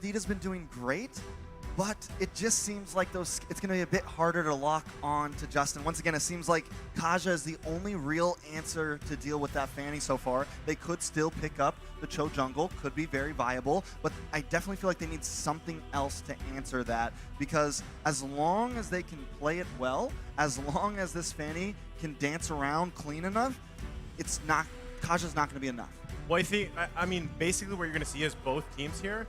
Kadita's been doing great, but it just seems like it's going to be a bit harder to lock on to Justin. Once again, it seems like Kaja is the only real answer to deal with that Fanny so far. They could still pick up the Cho jungle, could be very viable, but I definitely feel like they need something else to answer that, because as long as they can play it well, as long as this Fanny can dance around clean enough, Kaja's not going to be enough. Well, I mean, basically what you're going to see is both teams here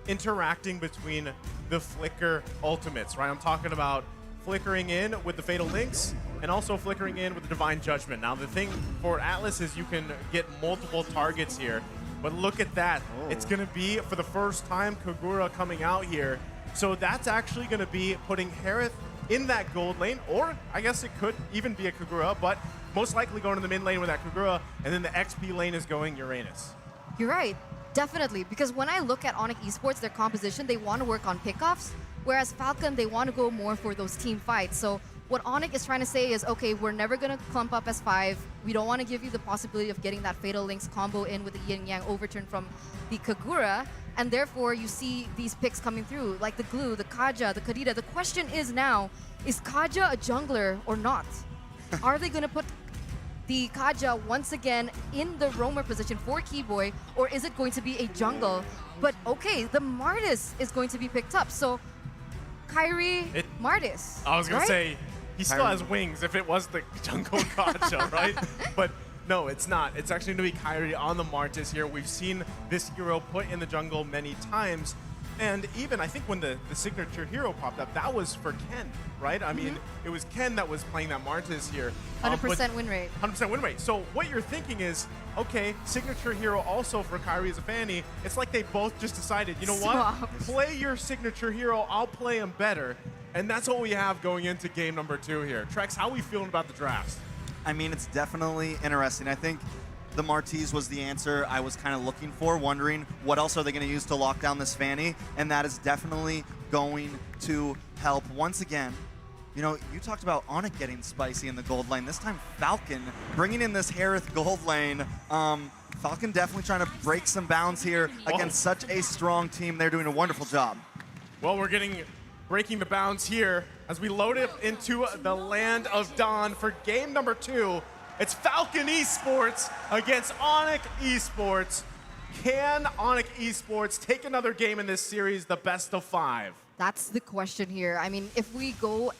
interacting between the Flicker ultimates, right? I'm talking about flickering in with the Fatal Links and also flickering in with the Divine Judgment. Now, the thing for Atlas is you can get multiple targets here, but look at that. Oh. It's going to be, for the first time, Kagura coming out here. So that's actually going to be putting Harith in that gold lane, or I guess it could even be a Kagura, but most likely going to the mid lane with that Kagura, and then the XP lane is going Uranus. You're right. Definitely, because when I look at ONIC Esports, their composition, they want to work on pickoffs, whereas Falcon, they want to go more for those team fights. So what ONIC is trying to say is, okay, we're never going to clump up as 5. We don't want to give you the possibility of getting that Fatal Links combo in with the Yin Yang overturn from the Kagura, and therefore you see these picks coming through, like the Glue, the Kaja, the Kadita. The question is now, is Kaja a jungler or not? Are they going to put the Kaja once again in the roamer position for Keyboy, or is it going to be a jungle? But okay, the Martis is going to be picked up. So Kyrie, Martis. I was going to say, he still has wings if it was the jungle Kaja, right? But no, it's not. It's actually going to be Kyrie on the Martis here. We've seen this hero put in the jungle many times. And even, I think when the signature hero popped up, that was for Ken, right? I mean, it was Ken that was playing that Martis here. 100% win rate. 100% win rate. So what you're thinking is, okay, signature hero also for Kyrie as a Fanny. It's like they both just decided, you know what? Play your signature hero, I'll play him better. And that's what we have going into game number 2 here. Trex, how are we feeling about the drafts? I mean, it's definitely interesting. I think the Martis was the answer I was kind of looking for, wondering what else are they going to use to lock down this Fanny, and that is definitely going to help. Once again, you know, you talked about ONIC getting spicy in the gold lane. This time, Falcon bringing in this Harith gold lane. Falcon definitely trying to break some bounds here against such a strong team. They're doing a wonderful job. Well, we're breaking the bounds here as we load it into the Land of Dawn for game number 2. It's Falcon Esports against ONIC Esports. Can ONIC Esports take another game in this series, the best of 5? That's the question here. I mean, if we go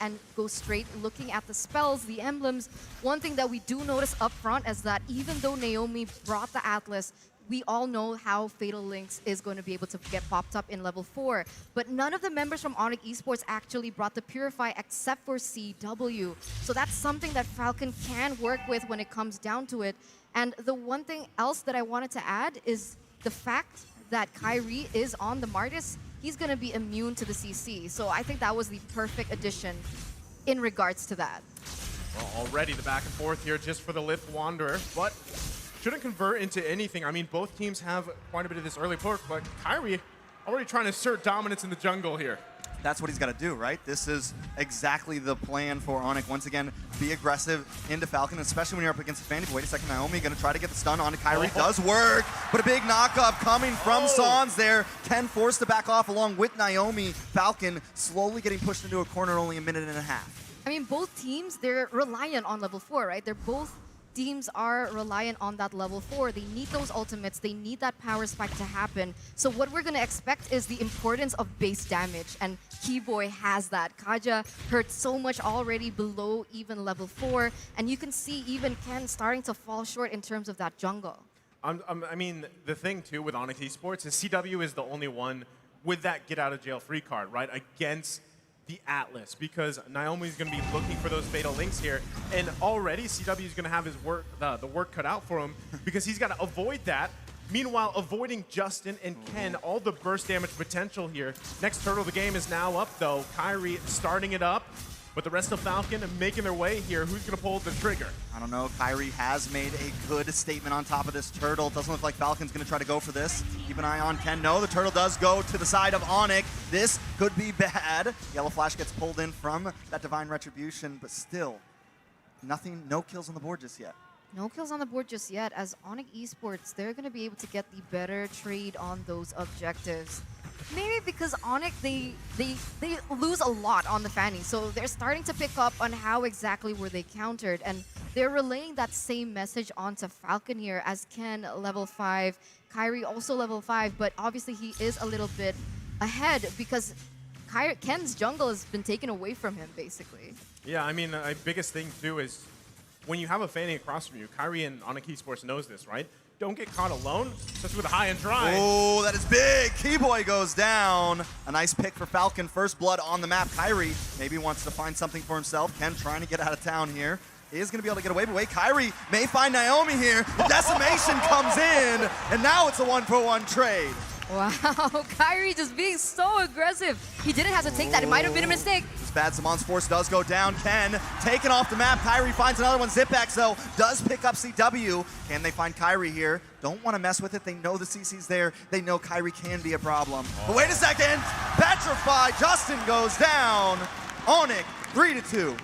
straight looking at the spells, the emblems, one thing that we do notice up front is that even though Naomi brought the Atlas, we all know how Fatal Links is going to be able to get popped up in level 4. But none of the members from ONIC Esports actually brought the Purify except for CW. So that's something that Falcon can work with when it comes down to it. And the one thing else that I wanted to add is the fact that Kyrie is on the Martis. He's going to be immune to the CC. So I think that was the perfect addition in regards to that. Well, already the back and forth here just for the Lift Wanderer, but shouldn't convert into anything. I mean, both teams have quite a bit of this early push, but Kyrie already trying to assert dominance in the jungle here. That's what he's got to do, right? This is exactly the plan for ONIC. Once again, be aggressive into Falcon, especially when you're up against a Fanny. But wait a second, Naomi going to try to get the stun onto Kyrie. Does work, but a big knockup coming from Sans there. Ken forced to back off along with Naomi. Falcon slowly getting pushed into a corner, only a minute and a half. I mean, both teams, they're reliant on level 4, right? They're both teams are reliant on that level 4. They need those ultimates. They need that power spike to happen. So what we're going to expect is the importance of base damage, and Keyboy has that. Kaja hurt so much already below even level 4, and you can see even Ken starting to fall short in terms of that jungle. I mean, the thing too with ONIC Esports is CW is the only one with that get out of jail free card, right? Against the Atlas, because Naomi's going to be looking for those Fatal Links here, and already CW is going to have his work, the work cut out for him, because he's got to avoid that. Meanwhile, avoiding Justin and Ken, all the burst damage potential here. Next turtle of the game is now up, though. Kyrie starting it up, but the rest of Falcon making their way here. Who's going to pull the trigger? I don't know. Kyrie has made a good statement on top of this turtle. Doesn't look like Falcon's going to try to go for this. Keep an eye on Ken. No, the turtle does go to the side of ONIC. This could be bad. Yellow Flash gets pulled in from that Divine Retribution, but still, nothing, no kills on the board just yet. No kills on the board just yet, as ONIC Esports, they're going to be able to get the better trade on those objectives. Maybe because ONIC, they lose a lot on the Fanny. So they're starting to pick up on how exactly were they countered. And they're relaying that same message onto Falcon here as Ken level 5, Kyrie also level 5, but obviously he is a little bit ahead because Ken's jungle has been taken away from him, basically. Yeah, I mean, the biggest thing too is when you have a Fanny across from you, Kyrie and ONIC Esports knows this, right? Don't get caught alone, especially with a high and dry. Oh, that is big. Keyboy goes down. A nice pick for Falcon. First blood on the map. Kyrie maybe wants to find something for himself. Ken trying to get out of town here. He is going to be able to get away, but wait, Kyrie may find Naomi here. The decimation comes in, and now it's a 1-for-1 trade. Wow, Kyrie just being so aggressive. He didn't have to take that. It might have been a mistake. This bad Samon's Force does go down. Ken taken off the map. Kyrie finds another one. Zipex, though, does pick up CW. Can they find Kyrie here? Don't want to mess with it. They know the CC's there. They know Kyrie can be a problem. But wait a second. Petrify. Justin goes down. ONIC, 3-2.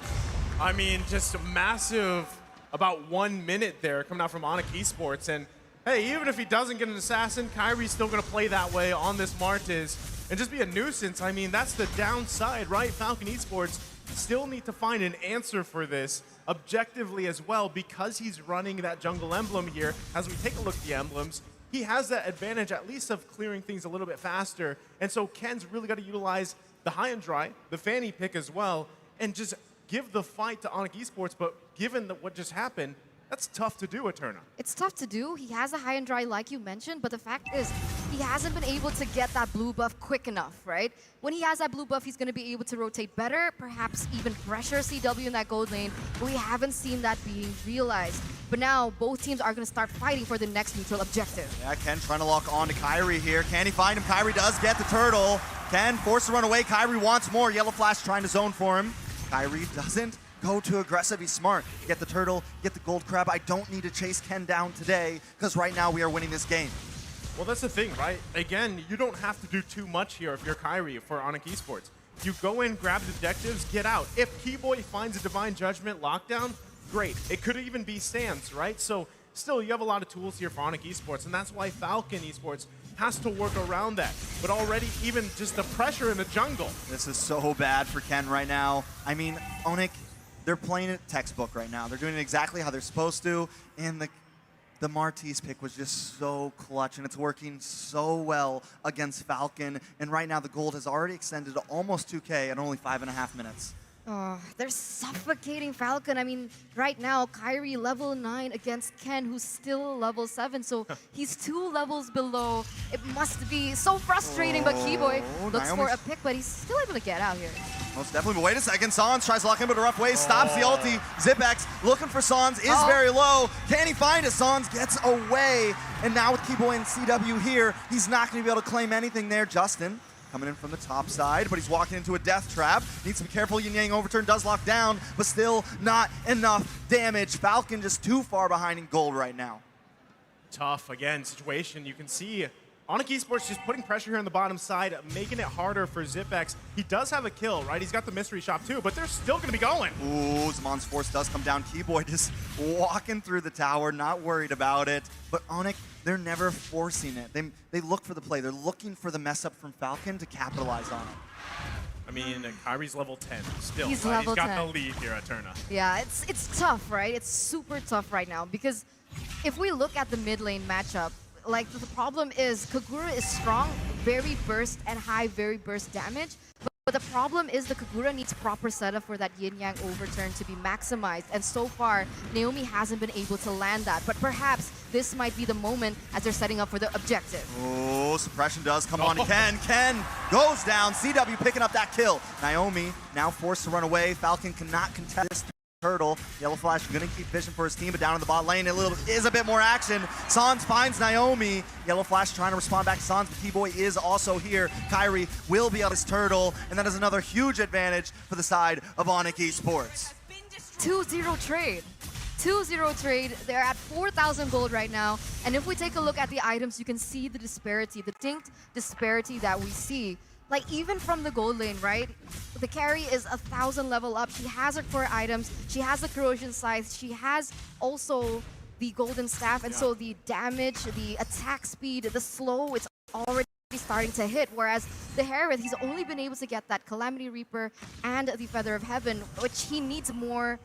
I mean, just a massive, about 1 minute there coming out from ONIC Esports. And hey, even if he doesn't get an assassin, Kyrie's still going to play that way on this Martis and just be a nuisance. I mean, that's the downside, right? Falcon Esports still need to find an answer for this objectively as well because he's running that jungle emblem here. As we take a look at the emblems, he has that advantage at least of clearing things a little bit faster. And so Ken's really got to utilize the high and dry, the Fanny pick as well, and just give the fight to ONIC Esports. But given what just happened, that's tough to do, Eterna. It's tough to do. He has a high and dry like you mentioned, but the fact is he hasn't been able to get that blue buff quick enough, right? When he has that blue buff, he's going to be able to rotate better, perhaps even pressure CW in that gold lane, but we haven't seen that being realized. But now both teams are going to start fighting for the next neutral objective. Yeah, Ken trying to lock on to Kyrie here. Can he find him? Kyrie does get the turtle. Ken forced to run away. Kyrie wants more. Yellow Flash trying to zone for him. Kyrie doesn't go too aggressive. He's smart. Get the turtle, get the gold crab. I don't need to chase Ken down today because right now we are winning this game. Well, that's the thing, right? Again, you don't have to do too much here if you're Kyrie for ONIC Esports. You go in, grab the objectives, get out. If Keyboy finds a Divine Judgment lockdown, great. It could even be Sands, right? So still, you have a lot of tools here for ONIC Esports, and that's why Falcon Esports has to work around that. But already, even just the pressure in the jungle. This is so bad for Ken right now. I mean, ONIC, they're playing it textbook right now. They're doing it exactly how they're supposed to, and the Martis pick was just so clutch, and it's working so well against Falcon. And right now, the gold has already extended to almost 2K in only 5.5 minutes. Oh, they're suffocating Falcon. I mean, right now, Kyrie level 9 against Ken, who's still level 7. So he's 2 levels below. It must be so frustrating, but Keyboy looks for a pick, but he's still able to get out here. Most definitely, but wait a second. Sans tries to lock him into a rough way, stops the ulti. Zipex looking for Sans, is very low. Can he find it? Sans gets away. And now with Keyboy and CW here, he's not going to be able to claim anything there. Justin coming in from the top side, but he's walking into a death trap. Needs to be careful. Yin Yang overturn does lock down, but still not enough damage. Falcon just too far behind in gold right now. Tough, again, situation. You can see ONIC Esports just putting pressure here on the bottom side, making it harder for Zipex. He does have a kill, right? He's got the mystery shop too, but they're still going to be going. Ooh, Zamon's Force does come down. Keyboy just walking through the tower, not worried about it. But ONIC, they're never forcing it. They look for the play. They're looking for the mess up from Falcon to capitalize on it. I mean, Kyrie's level 10 still. He's right? level He's got 10. the lead here at Eterna. Yeah, it's tough, right? It's super tough right now because if we look at the mid lane matchup, like the problem is Kagura is strong, very burst and high, very burst damage. But the problem is the Kagura needs proper setup for that Yin Yang overturn to be maximized. And so far, Naomi hasn't been able to land that. But perhaps this might be the moment as they're setting up for the objective. Oh, suppression does come on to Ken. Ken goes down. CW picking up that kill. Naomi now forced to run away. Falcon cannot contest this turtle. Yellow Flash gonna keep vision for his team, but down in the bot lane, is a bit more action. Sans finds Naomi. Yellow Flash trying to respond back to Sans, but Keyboy is also here. Kyrie will be on his turtle, and that is another huge advantage for the side of ONIC Esports. 2-0 trade. 2-0 trade. They're at 4,000 gold right now. And if we take a look at the items, you can see the disparity, the distinct disparity that we see. Like, even from the gold lane, right? The carry is 1,000 level up. She has her core items. She has the corrosion scythe. She has also the golden staff. And so the damage, the attack speed, the slow, it's already starting to hit, whereas the Herith, he's only been able to get that Calamity Reaper and the Feather of Heaven, which he needs more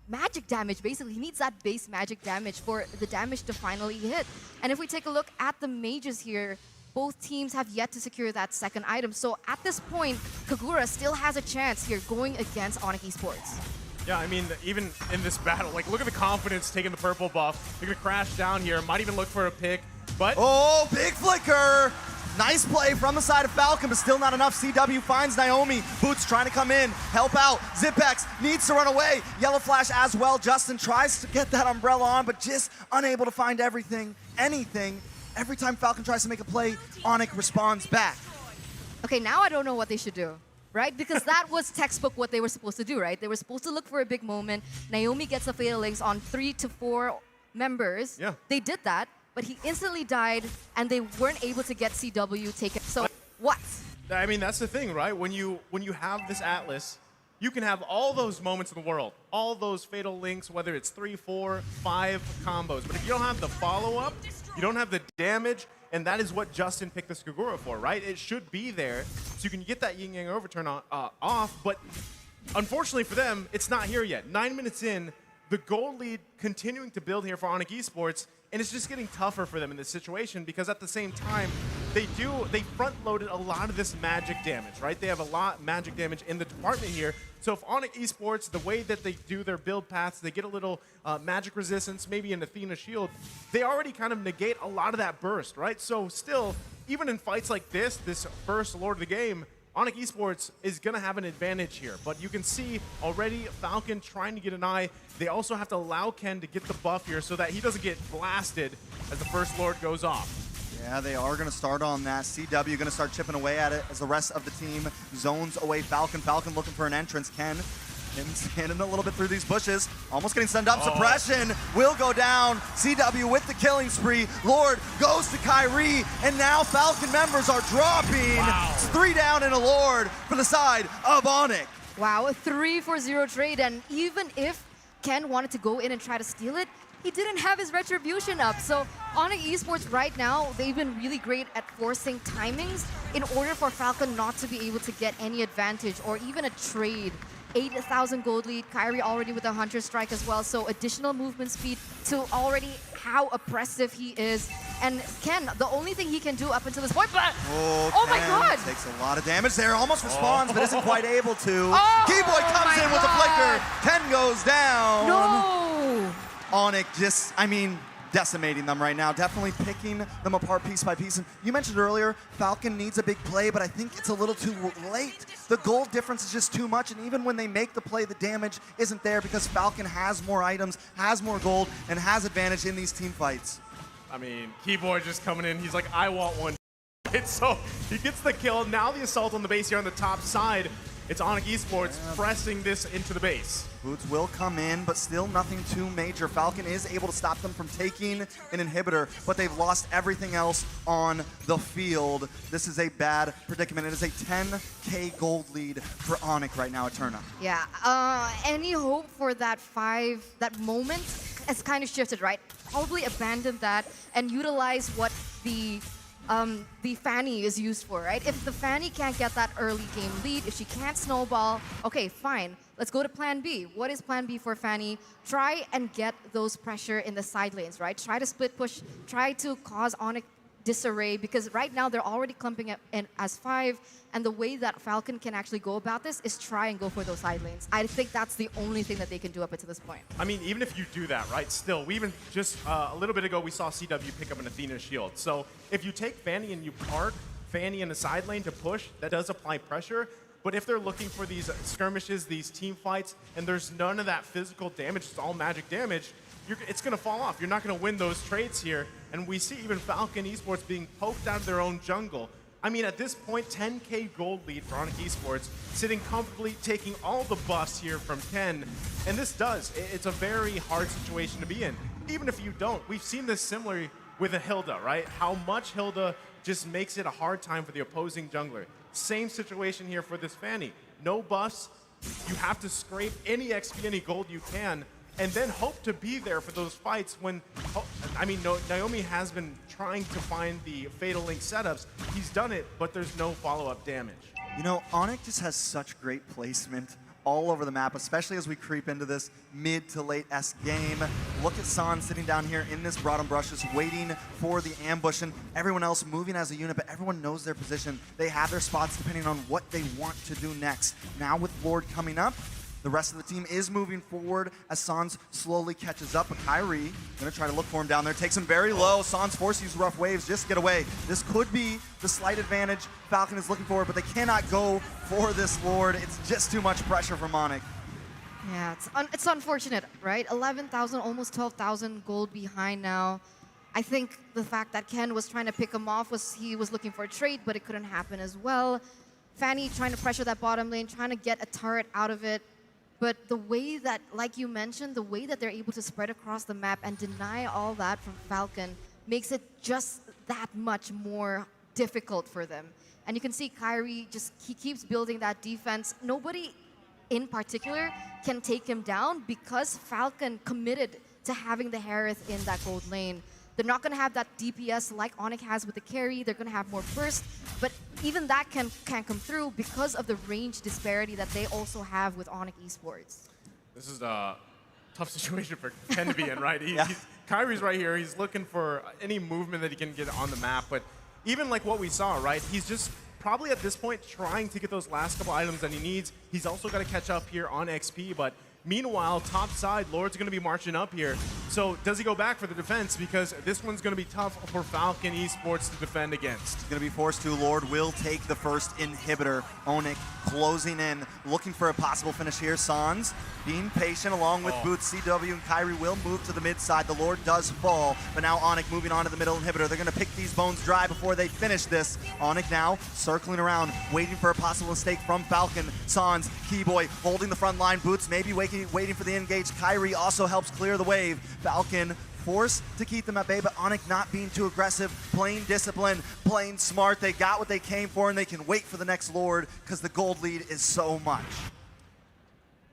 magic damage, basically. He needs that base magic damage for the damage to finally hit. And if we take a look at the mages here, both teams have yet to secure that second item. So at this point, Kagura still has a chance here going against ONIC Esports. Yeah, I mean, even in this battle, like, look at the confidence taking the purple buff. They're going to crash down here, might even look for a pick, but... Oh, big flicker! Nice play from the side of Falcon, but still not enough. CW finds Naomi. Boots trying to come in, help out. Zipex needs to run away. Yellow Flash as well. Justin tries to get that umbrella on, but just unable to find anything. Every time Falcon tries to make a play, ONIC responds back. Okay, now I don't know what they should do, right? Because that was textbook what they were supposed to do, right? They were supposed to look for a big moment. Naomi gets the Fatal Links on 3 to 4 members. Yeah. They did that, but he instantly died, and they weren't able to get CW taken. So what? I mean, that's the thing, right? When you have this Atlas, you can have all those moments in the world, all those Fatal Links, whether it's 3, 4, 5 combos. But if you don't have the follow-up, you don't have the damage, and that is what Justin picked this Kagura for, right? It should be there, so you can get that Yin Yang overturn off, but unfortunately for them, it's not here yet. 9 minutes in, the gold lead continuing to build here for ONIC Esports, and it's just getting tougher for them in this situation because at the same time, they front-loaded a lot of this magic damage, right? They have a lot of magic damage in the department here. So if ONIC Esports, the way that they do their build paths, they get a little magic resistance, maybe an Athena shield, they already kind of negate a lot of that burst, right? So still, even in fights like this first Lord of the game, ONIC Esports is going to have an advantage here, but you can see already Falcon trying to get an eye. They also have to allow Ken to get the buff here so that he doesn't get blasted as the first Lord goes off. Yeah, they are going to start on that. CW going to start chipping away at it as the rest of the team zones away Falcon. Falcon looking for an entrance. Ken, him standing a little bit through these bushes. Almost getting sent up. Suppression will go down. CW with the killing spree. Lord goes to Kyrie, and now Falcon members are dropping. Wow. It's 3 down and a Lord for the side of ONIC. Wow, a 3-for-0 trade, and even if Ken wanted to go in and try to steal it, he didn't have his retribution up. So ONIC Esports right now, they've been really great at forcing timings in order for Falcon not to be able to get any advantage or even a trade. 8,000 gold lead, Kyrie already with a Hunter Strike as well, so additional movement speed to already how oppressive he is. And Ken, the only thing he can do up until this point, but oh my god! Takes a lot of damage there, almost responds, but isn't quite able to. Oh, Keyboy comes in with a flicker, Ken goes down. No! ONIC just, I mean, decimating them right now, definitely picking them apart piece by piece. And you mentioned earlier, Falcon needs a big play, but I think it's a little too late. The gold difference is just too much, and even when they make the play, the damage isn't there because Falcon has more items, has more gold, and has advantage in these team fights. I mean, Keyboard just coming in, he's like, I want one. So he gets the kill. Now the assault on the base here on the top side. It's ONIC Esports pressing this into the base. Boots will come in, but still nothing too major. Falcon is able to stop them from taking an inhibitor, but they've lost everything else on the field. This is a bad predicament. It is a 10K gold lead for ONIC right now at Turna. Yeah, any hope for that moment has kind of shifted, right? Probably abandon that and utilize what the Fanny is used for, right? If the Fanny can't get that early game lead, if she can't snowball, okay, fine. Let's go to plan B. What is plan B for Fanny? Try and get those pressure in the side lanes, right? Try to split push, try to cause ONIC disarray, because right now they're already clumping up in as 5, and the way that Falcon can actually go about this is try and go for those side lanes. I think that's the only thing that they can do up until this point. I mean, even if you do that, right, still, we even just a little bit ago, we saw CW pick up an Athena shield. So if you take Fanny and you park Fanny in the side lane to push, that does apply pressure. But if they're looking for these skirmishes, these team fights, and there's none of that physical damage, it's all magic damage, it's going to fall off. You're not going to win those trades here. And we see even Falcon Esports being poked out of their own jungle. I mean, at this point, 10K gold lead for ONIC Esports, sitting comfortably, taking all the buffs here from Ken. And this it's a very hard situation to be in. Even if you don't, we've seen this similarly with a Hilda, right? How much Hilda just makes it a hard time for the opposing jungler. Same situation here for this Fanny. No buffs. You have to scrape any XP, any gold you can and then hope to be there for those fights when, I mean, Naomi has been trying to find the Fatal Link setups. He's done it, but there's no follow-up damage. You know, ONIC just has such great placement all over the map, especially as we creep into this mid to late S game. Look at San sitting down here in this bottom brush, just waiting for the ambush, and everyone else moving as a unit, but everyone knows their position. They have their spots depending on what they want to do next. Now with Lord coming up, the rest of the team is moving forward as Sans slowly catches up, but Kyrie gonna try to look for him down there, takes him very low. Sans forced to use rough waves, just get away. This could be the slight advantage Falcon is looking for, but they cannot go for this Lord. It's just too much pressure from ONIC. Yeah, it's unfortunate, right? 11,000, almost 12,000 gold behind now. I think the fact that Ken was trying to pick him off was he was looking for a trade, but it couldn't happen as well. Fanny trying to pressure that bottom lane, trying to get a turret out of it. But the way that, like you mentioned, the way that they're able to spread across the map and deny all that from Falcon makes it just that much more difficult for them. And you can see Kyrie he keeps building that defense. Nobody in particular can take him down because Falcon committed to having the Harith in that gold lane. They're not going to have that DPS like ONIC has with the carry. They're going to have more burst, but even that can't come through because of the range disparity that they also have with ONIC Esports. This is a tough situation for Ken to be in, right? Yeah. Kyrie's right here. He's looking for any movement that he can get on the map, but even like what we saw, right? He's just probably at this point trying to get those last couple items that he needs. He's also got to catch up here on XP, but meanwhile, top side, Lord's going to be marching up here. So does he go back for the defense? Because this one's going to be tough for Falcon Esports to defend against. He's going to be forced to. Lord will take the first inhibitor. ONIC closing in, looking for a possible finish here. Sans being patient along with Boots. CW and Kyrie will move to the mid side. The Lord does fall, but now ONIC moving on to the middle inhibitor. They're going to pick these bones dry before they finish this. ONIC now circling around, waiting for a possible mistake from Falcon. Sans, Keyboy holding the front line. Boots maybe waiting for the engage. Kyrie also helps clear the wave. Falcon forced to keep them at bay, but ONIC not being too aggressive, playing disciplined, playing smart. They got what they came for, and they can wait for the next Lord because the gold lead is so much.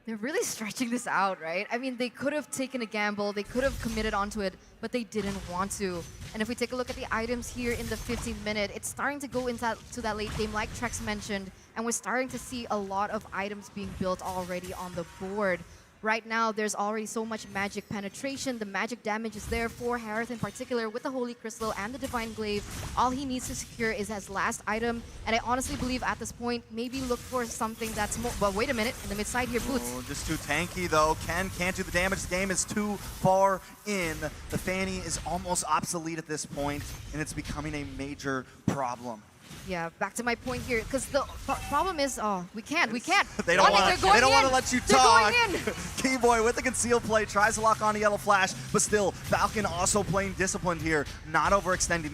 They're really stretching this out, right? I mean, they could have taken a gamble, they could have committed onto it, but they didn't want to. And if we take a look at the items here in the 15th minute, it's starting to go into that late game, like Trex mentioned, and we're starting to see a lot of items being built already on the board. Right now, there's already so much magic penetration. The magic damage is there for Harith in particular with the Holy Crystal and the Divine Glaive. All he needs to secure is his last item. And I honestly believe at this point, maybe look for something that's more... But wait a minute, in the mid side here, Boots. Oh, just too tanky though. Ken can't do the damage. The game is too far in. The Fanny is almost obsolete at this point, and it's becoming a major problem. Yeah, back to my point here, because the problem is, we can't. They don't want to let you talk. They're going in. Keyboy with the concealed play tries to lock on a yellow flash, but still, Falcon also playing disciplined here, not overextending.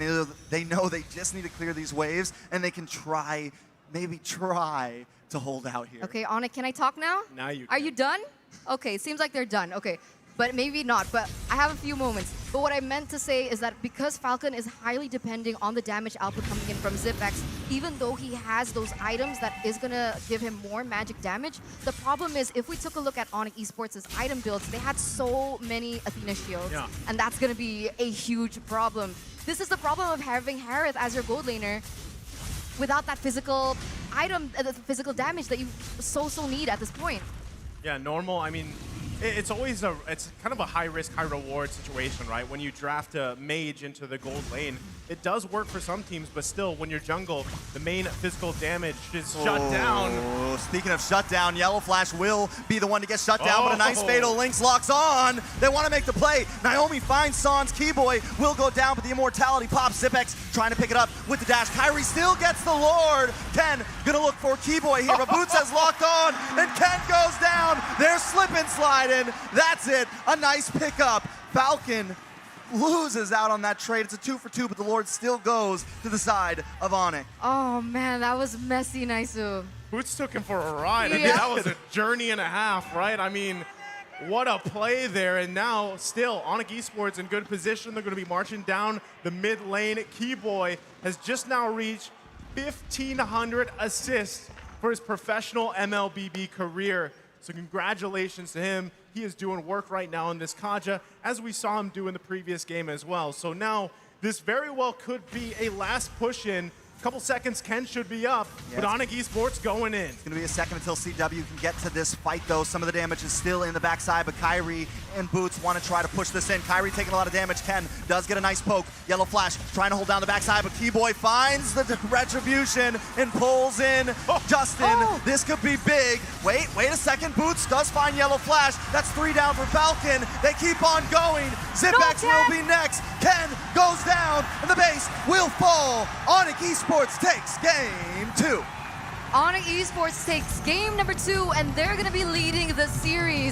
They know they just need to clear these waves, and they can maybe try to hold out here. Okay, ONIC, can I talk now? Now you can. Are you done? Okay, seems like they're done. Okay, but maybe not, but I have a few moments. But what I meant to say is that because Falcon is highly depending on the damage output coming in from Zipex, even though he has those items that is going to give him more magic damage, the problem is if we took a look at ONIC Esports' item builds, they had so many Athena shields, and that's going to be a huge problem. This is the problem of having Harith as your gold laner without that physical item, the physical damage that you so need at this point. Yeah, normal, I mean, it's always it's kind of a high risk, high reward situation, right? When you draft a mage into the gold lane, it does work for some teams, but still, when you're jungle, the main physical damage is shut down. Speaking of shut down, Yellow Flash will be the one to get shut down, but a nice Fatal Links locks on. They want to make the play. Naomi finds Sans. Keyboy will go down, but the immortality pops. Zipex trying to pick it up with the dash. Kyrie still gets the Lord. Ken gonna look for Keyboy here, but Boots has locked on, and Ken goes down. They're slip and sliding. That's it. A nice pickup. Falcon loses out on that trade. It's a 2-for-2, but the Lord still goes to the side of ONIC. Oh man, that was messy, Naisu. Boots took him for a ride. I mean, that was a journey and a half, right? I mean, what a play there. And now, still, ONIC Esports in good position. They're going to be marching down the mid lane. Keyboy has just now reached 1,500 assists for his professional MLBB career. So congratulations to him. He is doing work right now in this Kaja, as we saw him do in the previous game as well. So now this very well could be a last push in. Couple seconds, Ken should be up, but ONIC Esports going in. It's going to be a second until CW can get to this fight, though. Some of the damage is still in the backside, but Kyrie and Boots want to try to push this in. Kyrie taking a lot of damage. Ken does get a nice poke. Yellow Flash trying to hold down the backside, but Keyboy finds the retribution and pulls in Justin. This could be big. Wait a second. Boots does find Yellow Flash. That's 3 down for Falcon. They keep on going. Zipex will be next. Ken goes down, and the base will fall. ONIC Esports takes game 2. ONIC Esports takes game number 2, and they're going to be leading the series.